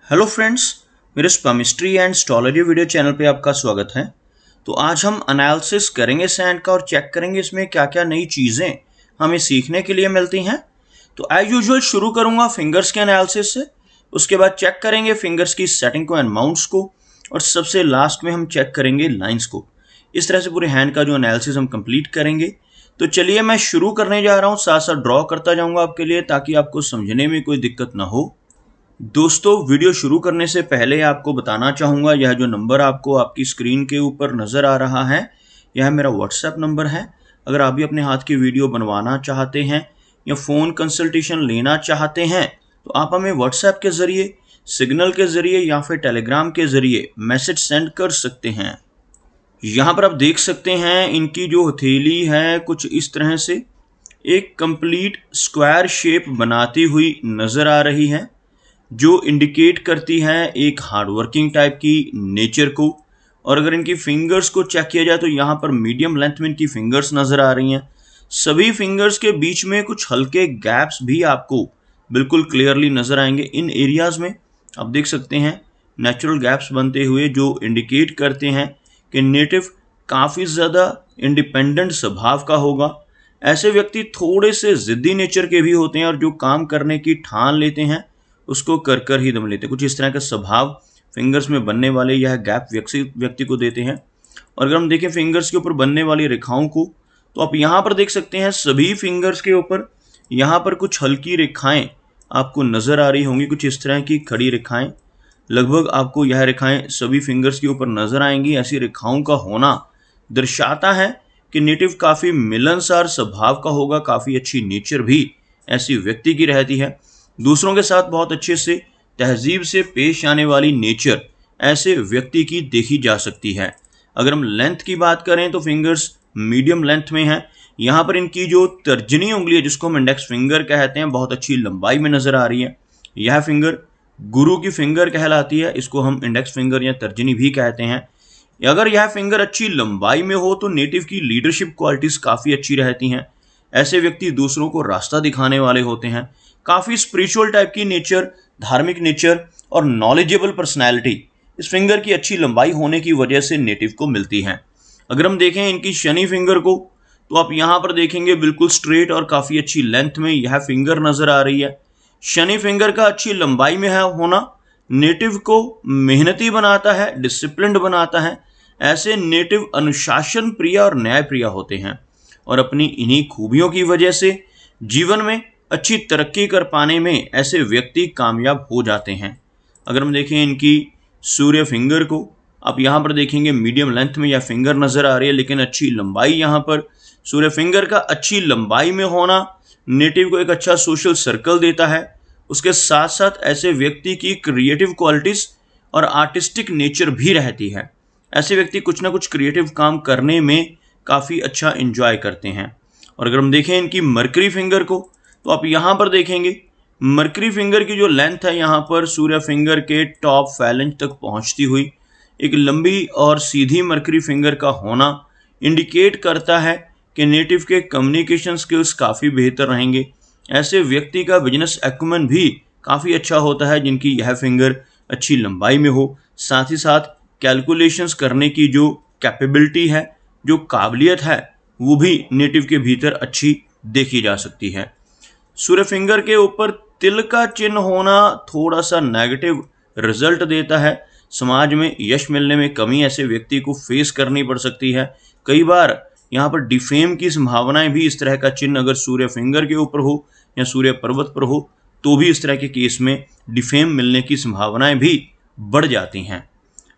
Hello friends, मेरे chemistry and astrology video channel पे आपका स्वागत है। तो आज हम एनालिसिस करेंगे सैंड का और चेक करेंगे इसमें क्या क्या नई चीज़ें हमें सीखने के लिए मिलती हैं। तो एज यूजुअल शुरू करूंगा फिंगर्स के एनालिसिस से, उसके बाद चेक करेंगे फिंगर्स की सेटिंग को एंड माउंट्स को, और सबसे लास्ट में हम चेक करेंगे लाइन्स को। इस तरह से पूरे हैंड का जो एनालिसिस हम कंप्लीट करेंगे। तो चलिए मैं शुरू करने जा रहा हूँ, साथ साथ ड्रॉ करता जाऊँगा आपके लिए ताकि आपको समझने में कोई दिक्कत ना हो। दोस्तों, वीडियो शुरू करने से पहले आपको बताना चाहूँगा, यह जो नंबर आपको आपकी स्क्रीन के ऊपर नज़र आ रहा है, यह मेरा व्हाट्सएप नंबर है। अगर आप भी अपने हाथ की वीडियो बनवाना चाहते हैं या फ़ोन कंसल्टेशन लेना चाहते हैं तो आप हमें व्हाट्सएप के ज़रिए, सिग्नल के ज़रिए या फिर टेलीग्राम के ज़रिए मैसेज सेंड कर सकते हैं। यहाँ पर आप देख सकते हैं इनकी जो हथेली है कुछ इस तरह से एक कंप्लीट स्क्वायर शेप बनाती हुई नज़र आ रही है, जो इंडिकेट करती है एक हार्डवर्किंग टाइप की नेचर को। और अगर इनकी फिंगर्स को चेक किया जाए तो यहाँ पर मीडियम लेंथ में इनकी फिंगर्स नज़र आ रही हैं। सभी फिंगर्स के बीच में कुछ हल्के गैप्स भी आपको बिल्कुल क्लियरली नज़र आएंगे। इन एरियाज़ में आप देख सकते हैं नेचुरल गैप्स बनते हुए, जो इंडिकेट करते हैं कि नेटिव काफ़ी ज़्यादा इंडिपेंडेंट स्वभाव का होगा। ऐसे व्यक्ति थोड़े से ज़िद्दी नेचर के भी होते हैं और जो काम करने की ठान लेते हैं उसको कर कर ही दम लेते हैं। कुछ इस तरह का स्वभाव फिंगर्स में बनने वाले यह गैप व्यक्ति को देते हैं। और अगर हम देखें फिंगर्स के ऊपर बनने वाली रेखाओं को, तो आप यहाँ पर देख सकते हैं सभी फिंगर्स के ऊपर यहाँ पर कुछ हल्की रेखाएं आपको नज़र आ रही होंगी। कुछ इस तरह की खड़ी रेखाएं, लगभग आपको यह रेखाएं सभी फिंगर्स के ऊपर नज़र आएंगी। ऐसी रेखाओं का होना दर्शाता है कि नेटिव काफ़ी मिलनसार स्वभाव का होगा, काफ़ी अच्छी नेचर भी ऐसी व्यक्ति की रहती है। दूसरों के साथ बहुत अच्छे से तहजीब से पेश आने वाली नेचर ऐसे व्यक्ति की देखी जा सकती है। अगर हम लेंथ की बात करें तो फिंगर्स मीडियम लेंथ में है। यहाँ पर इनकी जो तर्जनी उंगली है, जिसको हम इंडेक्स फिंगर कहते हैं, बहुत अच्छी लंबाई में नज़र आ रही है। यह फिंगर गुरु की फिंगर कहलाती है, इसको हम इंडेक्स फिंगर या तर्जनी भी कहते हैं। अगर यह फिंगर अच्छी लंबाई में हो तो नेटिव की लीडरशिप क्वालिटीज़ काफ़ी अच्छी रहती हैं। ऐसे व्यक्ति दूसरों को रास्ता दिखाने वाले होते हैं। काफ़ी स्पिरिचुअल टाइप की नेचर, धार्मिक नेचर और नॉलेजेबल पर्सनैलिटी इस फिंगर की अच्छी लंबाई होने की वजह से नेटिव को मिलती है। अगर हम देखें इनकी शनि फिंगर को, तो आप यहाँ पर देखेंगे बिल्कुल स्ट्रेट और काफ़ी अच्छी लेंथ में यह फिंगर नज़र आ रही है। शनि फिंगर का अच्छी लंबाई में है होना नेटिव को मेहनती बनाता है, डिसिप्लिन्ड बनाता है। ऐसे नेटिव अनुशासन प्रिय और न्याय प्रिय होते हैं और अपनी इन्हीं खूबियों की वजह से जीवन में अच्छी तरक्की कर पाने में ऐसे व्यक्ति कामयाब हो जाते हैं। अगर हम देखें इनकी सूर्य फिंगर को, आप यहाँ पर देखेंगे मीडियम लेंथ में यह फिंगर नज़र आ रही है, लेकिन अच्छी लंबाई यहाँ पर सूर्य फिंगर का अच्छी लंबाई में होना नेटिव को एक अच्छा सोशल सर्कल देता है। उसके साथ साथ ऐसे व्यक्ति की क्रिएटिव क्वालिटीज़ और आर्टिस्टिक नेचर भी रहती है। ऐसे व्यक्ति कुछ ना कुछ क्रिएटिव काम करने में काफ़ी अच्छा इंजॉय करते हैं। और अगर हम देखें इनकी मरकरी फिंगर को, तो आप यहाँ पर देखेंगे मरकरी फिंगर की जो लेंथ है यहाँ पर सूर्य फिंगर के टॉप फैलेंज तक पहुँचती हुई एक लंबी और सीधी मरकरी फिंगर का होना इंडिकेट करता है कि नेटिव के कम्युनिकेशन स्किल्स काफ़ी बेहतर रहेंगे। ऐसे व्यक्ति का बिजनेस एक्यूमेन भी काफ़ी अच्छा होता है जिनकी यह फिंगर अच्छी लंबाई में हो। साथ ही साथ कैलकुलेशंस करने की जो कैपेबिलिटी है, जो काबिलियत है, वो भी नेटिव के भीतर अच्छी देखी जा सकती है। सूर्य फिंगर के ऊपर तिल का चिन्ह होना थोड़ा सा नेगेटिव रिजल्ट देता है। समाज में यश मिलने में कमी ऐसे व्यक्ति को फेस करनी पड़ सकती है। कई बार यहाँ पर डिफेम की संभावनाएं भी, इस तरह का चिन्ह अगर सूर्य फिंगर के ऊपर हो या सूर्य पर्वत पर हो तो भी इस तरह के केस में डिफेम मिलने की संभावनाएं भी बढ़ जाती हैं।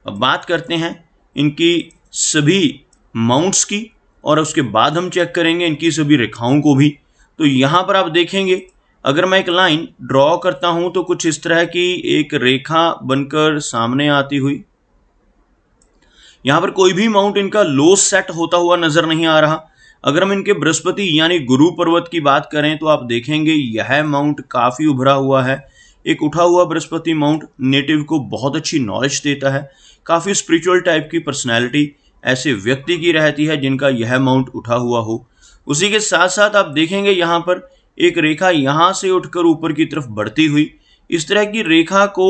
अब बात करते हैं इनकी सभी माउंट्स की और उसके बाद हम चेक करेंगे इनकी सभी रेखाओं को भी। तो यहाँ पर आप देखेंगे अगर मैं एक लाइन ड्रॉ करता हूँ तो कुछ इस तरह की एक रेखा बनकर सामने आती हुई, यहाँ पर कोई भी माउंट इनका लो सेट होता हुआ नजर नहीं आ रहा। अगर हम इनके बृहस्पति यानी गुरु पर्वत की बात करें तो आप देखेंगे यह माउंट काफ़ी उभरा हुआ है। एक उठा हुआ बृहस्पति माउंट नेटिव को बहुत अच्छी नॉलेज देता है। काफ़ी स्पिरिचुअल टाइप की पर्सनैलिटी ऐसे व्यक्ति की रहती है जिनका यह माउंट उठा हुआ हो। उसी के साथ साथ आप देखेंगे यहाँ पर एक रेखा यहाँ से उठकर ऊपर की तरफ बढ़ती हुई, इस तरह की रेखा को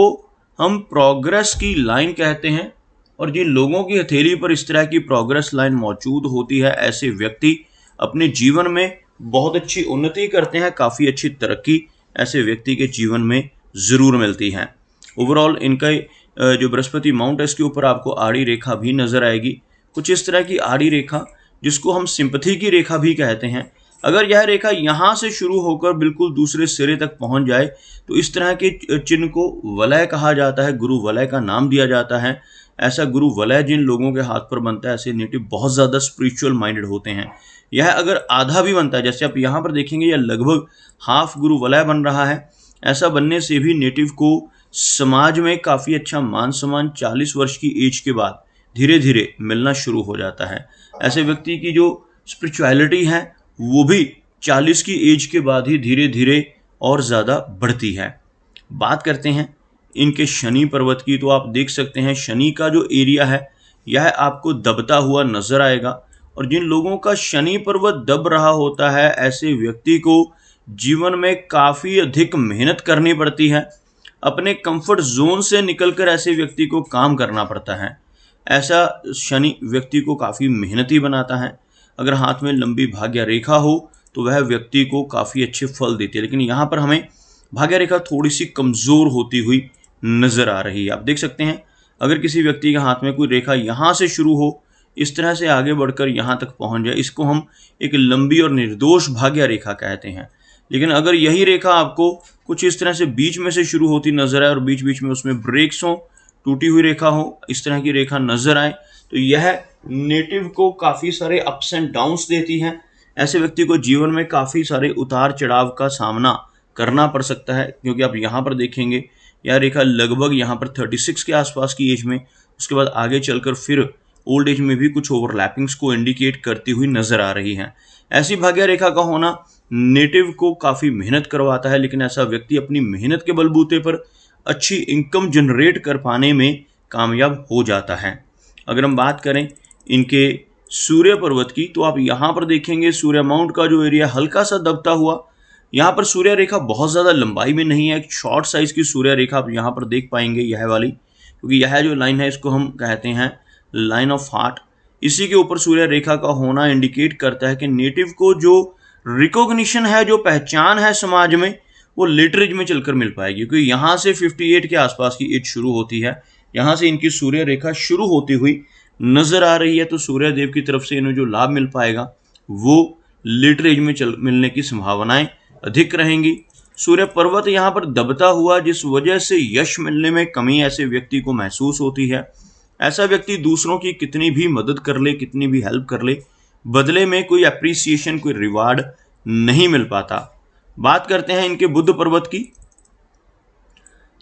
हम प्रोग्रेस की लाइन कहते हैं। और जिन लोगों की हथेली पर इस तरह की प्रोग्रेस लाइन मौजूद होती है, ऐसे व्यक्ति अपने जीवन में बहुत अच्छी उन्नति करते हैं, काफ़ी अच्छी तरक्की ऐसे व्यक्ति के जीवन में ज़रूर मिलती है। ओवरऑल इनका जो बृहस्पति माउंट है इसके ऊपर आपको आड़ी रेखा भी नज़र आएगी, कुछ इस तरह की आड़ी रेखा जिसको हम सिंपथी की रेखा भी कहते हैं। अगर यह रेखा यहाँ से शुरू होकर बिल्कुल दूसरे सिरे तक पहुँच जाए तो इस तरह के चिन्ह को वलय कहा जाता है, गुरु वलय का नाम दिया जाता है। ऐसा गुरु वलय जिन लोगों के हाथ पर बनता है, ऐसे नेटिव बहुत ज़्यादा स्पिरिचुअल माइंडेड होते हैं। यह अगर आधा भी बनता है, जैसे आप यहाँ पर देखेंगे यह लगभग हाफ गुरु वलय बन रहा है, ऐसा बनने से भी नेटिव को समाज में काफ़ी अच्छा मान सम्मान 40 वर्ष की एज के बाद धीरे धीरे मिलना शुरू हो जाता है। ऐसे व्यक्ति की जो स्पिरिचुअलिटी है वो भी 40 की एज के बाद ही धीरे धीरे और ज़्यादा बढ़ती है। बात करते हैं इनके शनि पर्वत की, तो आप देख सकते हैं शनि का जो एरिया है यह आपको दबता हुआ नजर आएगा। और जिन लोगों का शनि पर्वत दब रहा होता है, ऐसे व्यक्ति को जीवन में काफ़ी अधिक मेहनत करनी पड़ती है, अपने कंफर्ट जोन से निकलकर ऐसे व्यक्ति को काम करना पड़ता है। ऐसा शनि व्यक्ति को काफ़ी मेहनती बनाता है। अगर हाथ में लंबी भाग्य रेखा हो तो वह व्यक्ति को काफ़ी अच्छे फल देती है, लेकिन यहाँ पर हमें भाग्य रेखा थोड़ी सी कमज़ोर होती हुई नज़र आ रही है। आप देख सकते हैं अगर किसी व्यक्ति के हाथ में कोई रेखा यहाँ से शुरू हो, इस तरह से आगे बढ़कर यहाँ तक पहुँच जाए, इसको हम एक लंबी और निर्दोष भाग्य रेखा कहते हैं। लेकिन अगर यही रेखा आपको कुछ इस तरह से बीच में से शुरू होती नजर आए और बीच बीच में उसमें ब्रेक्स हों, टूटी हुई रेखा हो, इस तरह की रेखा नजर आए, तो यह नेटिव को काफ़ी सारे अप्स एंड डाउन्स देती है। ऐसे व्यक्ति को जीवन में काफ़ी सारे उतार चढ़ाव का सामना करना पड़ सकता है, क्योंकि आप यहाँ पर देखेंगे यह रेखा लगभग यहाँ पर 36 के आसपास की एज में, उसके बाद आगे चलकर फिर ओल्ड एज में भी कुछ ओवरलैपिंग्स को इंडिकेट करती हुई नजर आ रही है। ऐसी भाग्य रेखा का होना नेटिव को काफ़ी मेहनत करवाता है, लेकिन ऐसा व्यक्ति अपनी मेहनत के बलबूते पर अच्छी इनकम जनरेट कर पाने में कामयाब हो जाता है। अगर हम बात करें इनके सूर्य पर्वत की, तो आप यहाँ पर देखेंगे सूर्य माउंट का जो एरिया हल्का सा दबता हुआ, यहाँ पर सूर्य रेखा बहुत ज़्यादा लंबाई में नहीं है, एक शॉर्ट साइज़ की सूर्य रेखा आप यहाँ पर देख पाएंगे, यह वाली, क्योंकि यह जो लाइन है इसको हम कहते हैं लाइन ऑफ हार्ट। इसी के ऊपर सूर्य रेखा का होना इंडिकेट करता है कि नेटिव को जो रिकॉग्निशन है, जो पहचान है समाज में, वो लेटर एज में चलकर मिल पाएगी, क्योंकि यहाँ से 58 के आसपास की एज शुरू होती है, यहाँ से इनकी सूर्य रेखा शुरू होती हुई नजर आ रही है। तो सूर्य देव की तरफ से इन्हें जो लाभ मिल पाएगा वो लेटर एज में मिलने की संभावनाएं अधिक रहेंगी। सूर्य पर्वत यहाँ पर दबता हुआ, जिस वजह से यश मिलने में कमी ऐसे व्यक्ति को महसूस होती है। ऐसा व्यक्ति दूसरों की कितनी भी मदद कर ले, कितनी भी हेल्प कर ले, बदले में कोई अप्रिसिएशन, कोई रिवार्ड नहीं मिल पाता। बात करते हैं इनके बुध पर्वत की।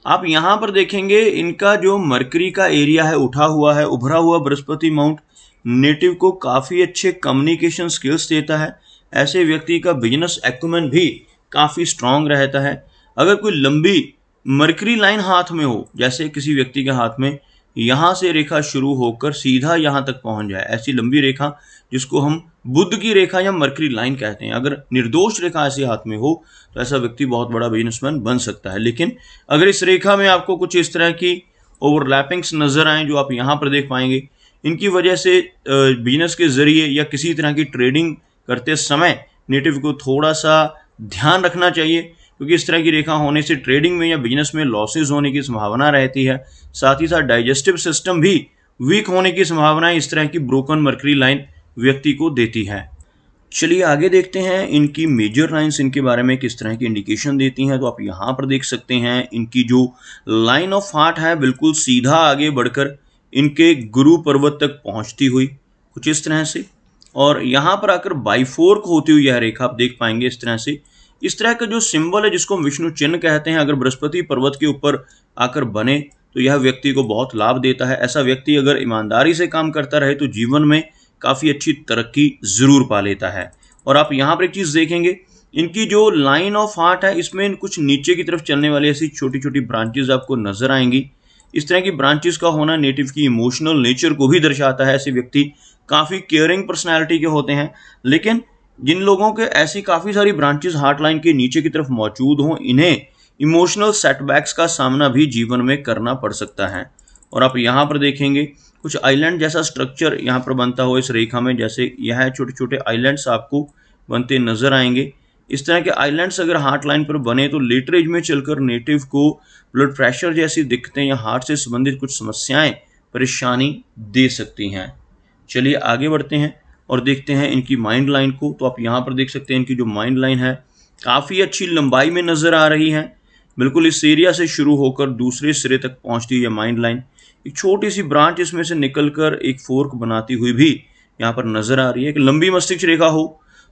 आप यहाँ पर देखेंगे इनका जो मरकरी का एरिया है उठा हुआ है, उभरा हुआ बृहस्पति माउंट नेटिव को काफ़ी अच्छे कम्युनिकेशन स्किल्स देता है। ऐसे व्यक्ति का बिजनेस एक्यूमेन भी काफ़ी स्ट्रांग रहता है। अगर कोई लंबी मरकरी लाइन हाथ में हो, जैसे किसी व्यक्ति के हाथ में यहाँ से रेखा शुरू होकर सीधा यहाँ तक पहुँच जाए, ऐसी लंबी रेखा जिसको हम बुध की रेखा या मरकरी लाइन कहते हैं, अगर निर्दोष रेखा ऐसे हाथ में हो तो ऐसा व्यक्ति बहुत बड़ा बिजनेसमैन बन सकता है। लेकिन अगर इस रेखा में आपको कुछ इस तरह की ओवरलैपिंग्स नजर आए, जो आप यहाँ पर देख पाएंगे, इनकी वजह से बिजनेस के जरिए या किसी तरह की ट्रेडिंग करते समय नेटिव को थोड़ा सा ध्यान रखना चाहिए, क्योंकि इस तरह की रेखा होने से ट्रेडिंग में या बिजनेस में लॉसेज होने की संभावना रहती है। साथ ही साथ डाइजेस्टिव सिस्टम भी वीक होने की संभावना इस तरह की ब्रोकन मरकरी लाइन व्यक्ति को देती है। चलिए आगे देखते हैं इनकी मेजर लाइंस इनके बारे में किस तरह की इंडिकेशन देती हैं। तो आप यहाँ पर देख सकते हैं इनकी जो लाइन ऑफ हार्ट है बिल्कुल सीधा आगे बढ़कर इनके गुरु पर्वत तक पहुँचती हुई कुछ इस तरह से, और यहाँ पर आकर बाइफोर्क होती हुई यह रेखा आप देख पाएंगे इस तरह से। इस तरह का जो सिंबल है जिसको हम विष्णु चिन्ह कहते हैं, अगर बृहस्पति पर्वत के ऊपर आकर बने तो यह व्यक्ति को बहुत लाभ देता है। ऐसा व्यक्ति अगर ईमानदारी से काम करता रहे तो जीवन में काफ़ी अच्छी तरक्की ज़रूर पा लेता है। और आप यहाँ पर एक चीज़ देखेंगे, इनकी जो लाइन ऑफ हार्ट है इसमें कुछ नीचे की तरफ चलने वाली ऐसी छोटी छोटी ब्रांचेज आपको नजर आएंगी। इस तरह की ब्रांचेस का होना नेटिव की इमोशनल नेचर को भी दर्शाता है। ऐसे व्यक्ति काफ़ी केयरिंग पर्सनैलिटी के होते हैं, लेकिन जिन लोगों के ऐसी काफ़ी सारी ब्रांचेस हार्ट लाइन के नीचे की तरफ मौजूद हों, इन्हें इमोशनल सेटबैक्स का सामना भी जीवन में करना पड़ सकता है। और आप यहाँ पर देखेंगे कुछ आइलैंड जैसा स्ट्रक्चर यहाँ पर बनता हुआ इस रेखा में, जैसे यह छोटे छोटे आइलैंड्स आपको बनते नजर आएंगे। इस तरह के आइलैंड्स अगर हार्ट लाइन पर बने तो लेटर एज में चलकर नेटिव को ब्लड प्रेशर जैसी दिक्कतें या हार्ट से संबंधित कुछ समस्याएं परेशानी दे सकती हैं। चलिए आगे बढ़ते हैं और देखते हैं इनकी माइंड लाइन को। तो आप यहाँ पर देख सकते हैं इनकी जो माइंड लाइन है काफ़ी अच्छी लंबाई में नज़र आ रही है। बिल्कुल इस एरिया से शुरू होकर दूसरे सिरे तक पहुँचती है माइंड लाइन। एक छोटी सी ब्रांच इसमें से निकलकर एक फोर्क बनाती हुई भी यहाँ पर नज़र आ रही है। एक लंबी मस्तिष्क रेखा हो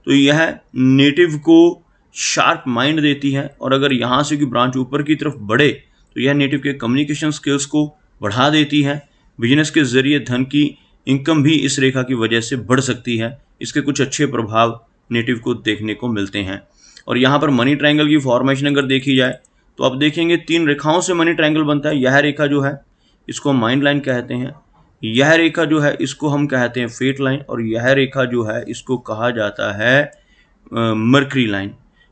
तो यह नेटिव को शार्प माइंड देती है, और अगर यहाँ से की ब्रांच ऊपर की तरफ बढ़े तो यह नेटिव के कम्युनिकेशन स्किल्स को बढ़ा देती है। बिजनेस के जरिए धन की इनकम भी इस रेखा की वजह से बढ़ सकती है। इसके कुछ अच्छे प्रभाव नेटिव को देखने को मिलते हैं। और यहाँ पर मनी ट्रायंगल की फॉर्मेशन अगर देखी जाए तो आप देखेंगे 3 रेखाओं से मनी ट्रायंगल बनता है। यह रेखा जो है इसको हम माइंड लाइन कहते हैं, यह रेखा जो है इसको हम कहते हैं फेट लाइन, और यह रेखा जो है इसको कहा जाता है मर्करी लाइन।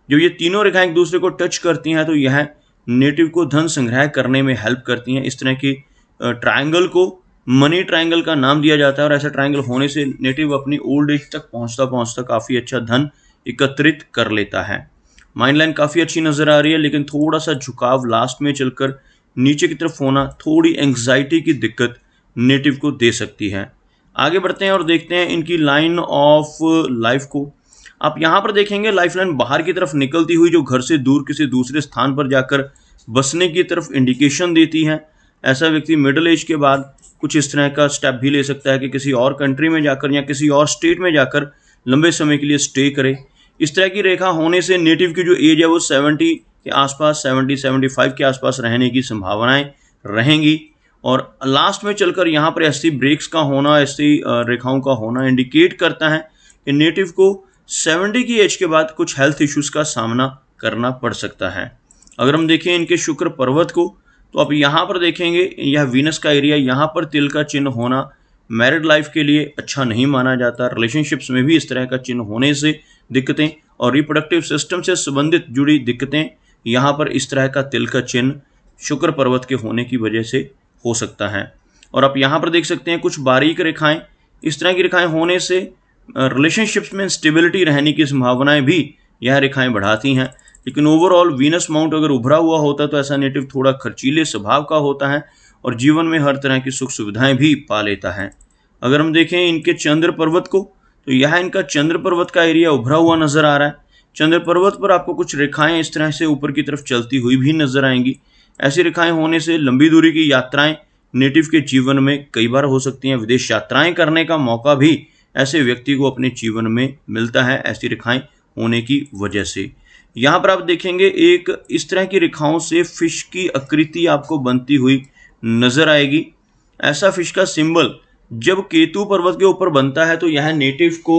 जब ये तीनों रेखाएं एक दूसरे को टच करती हैं तो यह नेटिव को धन संग्रह करने में हेल्प करती हैं। इस तरह की ट्रायंगल को मनी ट्रायंगल का नाम दिया जाता है, और ऐसा ट्रायंगल होने से नेटिव अपनी ओल्ड एज तक पहुंचता पहुंचता काफ़ी अच्छा धन एकत्रित कर लेता है। माइंड लाइन काफ़ी अच्छी नज़र आ रही है, लेकिन थोड़ा सा झुकाव लास्ट में चलकर नीचे की तरफ होना थोड़ी एंग्जाइटी की दिक्कत नेटिव को दे सकती है। आगे बढ़ते हैं और देखते हैं इनकी लाइन ऑफ लाइफ को। आप यहाँ पर देखेंगे लाइफ लाइन बाहर की तरफ निकलती हुई जो घर से दूर किसी दूसरे स्थान पर जाकर बसने की तरफ इंडिकेशन देती है। ऐसा व्यक्ति मिडिल एज के बाद कुछ इस तरह का स्टेप भी ले सकता है कि किसी और कंट्री में जाकर या किसी और स्टेट में जाकर लंबे समय के लिए स्टे करे। इस तरह की रेखा होने से नेटिव की जो एज है वो 70 के आसपास, 70-75 के आसपास रहने की संभावनाएं रहेंगी। और लास्ट में चलकर यहाँ पर ऐसी ब्रेक्स का होना, ऐसी रेखाओं का होना इंडिकेट करता है कि नेटिव को 70 की एज के बाद कुछ हेल्थ इश्यूज का सामना करना पड़ सकता है। अगर हम देखें इनके शुक्र पर्वत को तो आप यहाँ पर देखेंगे यह वीनस का एरिया, यहाँ पर तिल का चिन्ह होना मैरिड लाइफ के लिए अच्छा नहीं माना जाता। रिलेशनशिप्स में भी इस तरह का चिन्ह होने से दिक्कतें और रिप्रोडक्टिव सिस्टम से संबंधित जुड़ी दिक्कतें यहाँ पर इस तरह का तिल का चिन्ह शुक्र पर्वत के होने की वजह से हो सकता है। और आप यहाँ पर देख सकते हैं कुछ बारीक रेखाएं, इस तरह की रेखाएं होने से रिलेशनशिप्स में स्टेबिलिटी रहने की संभावनाएं भी यह रेखाएं बढ़ाती हैं। लेकिन ओवरऑल वीनस माउंट अगर उभरा हुआ होता तो ऐसा नेटिव थोड़ा खर्चीले स्वभाव का होता है और जीवन में हर तरह की सुख सुविधाएं भी पा लेता है। अगर हम देखें इनके चंद्र पर्वत को तो यह इनका चंद्र पर्वत का एरिया उभरा हुआ नजर आ रहा है। चंद्र पर्वत पर आपको कुछ रेखाएं इस तरह से ऊपर की तरफ चलती हुई भी नजर आएंगी। ऐसी रेखाएं होने से लंबी दूरी की यात्राएं नेटिव के जीवन में कई बार हो सकती हैं। विदेश यात्राएं करने का मौका भी ऐसे व्यक्ति को अपने जीवन में मिलता है ऐसी रेखाएं होने की वजह से। यहाँ पर आप देखेंगे एक इस तरह की रेखाओं से फिश की आकृति आपको बनती हुई नजर आएगी। ऐसा फिश का सिंबल जब केतु पर्वत के ऊपर बनता है तो यह नेटिव को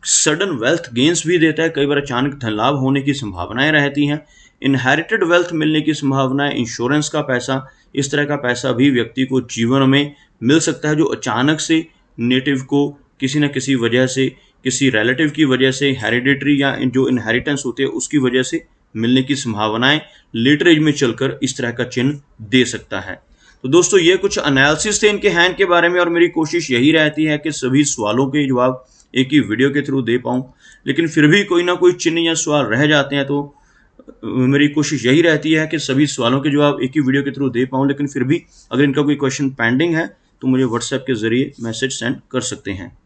सडन वेल्थ गेन्स भी देता है। कई बार अचानक धन लाभ होने की संभावनाएं रहती हैं। इनहेरिटेड वेल्थ मिलने की संभावनाएं, इंश्योरेंस का पैसा, इस तरह का पैसा भी व्यक्ति को जीवन में मिल सकता है जो अचानक से नेटिव को किसी न किसी वजह से, किसी रिलेटिव की वजह से, हेरिडिटरी या जो इनहेरिटेंस होते हैं उसकी वजह से मिलने की संभावनाएं लेटर एज में चलकर इस तरह का चिन्ह दे सकता है। तो दोस्तों ये कुछ एनालिसिस थे इनके हैंड के बारे में, और मेरी कोशिश यही रहती है कि सभी सवालों के जवाब एक ही वीडियो के थ्रू दे पाऊँ। लेकिन फिर भी कोई ना कोई चिन्ह या सवाल रह जाते हैं तो मेरी कोशिश यही रहती है कि सभी सवालों के जवाब एक ही वीडियो के थ्रू दे पाऊँ। लेकिन फिर भी अगर इनका कोई क्वेश्चन पेंडिंग है तो मुझे व्हाट्सएप के जरिए मैसेज सेंड कर सकते हैं।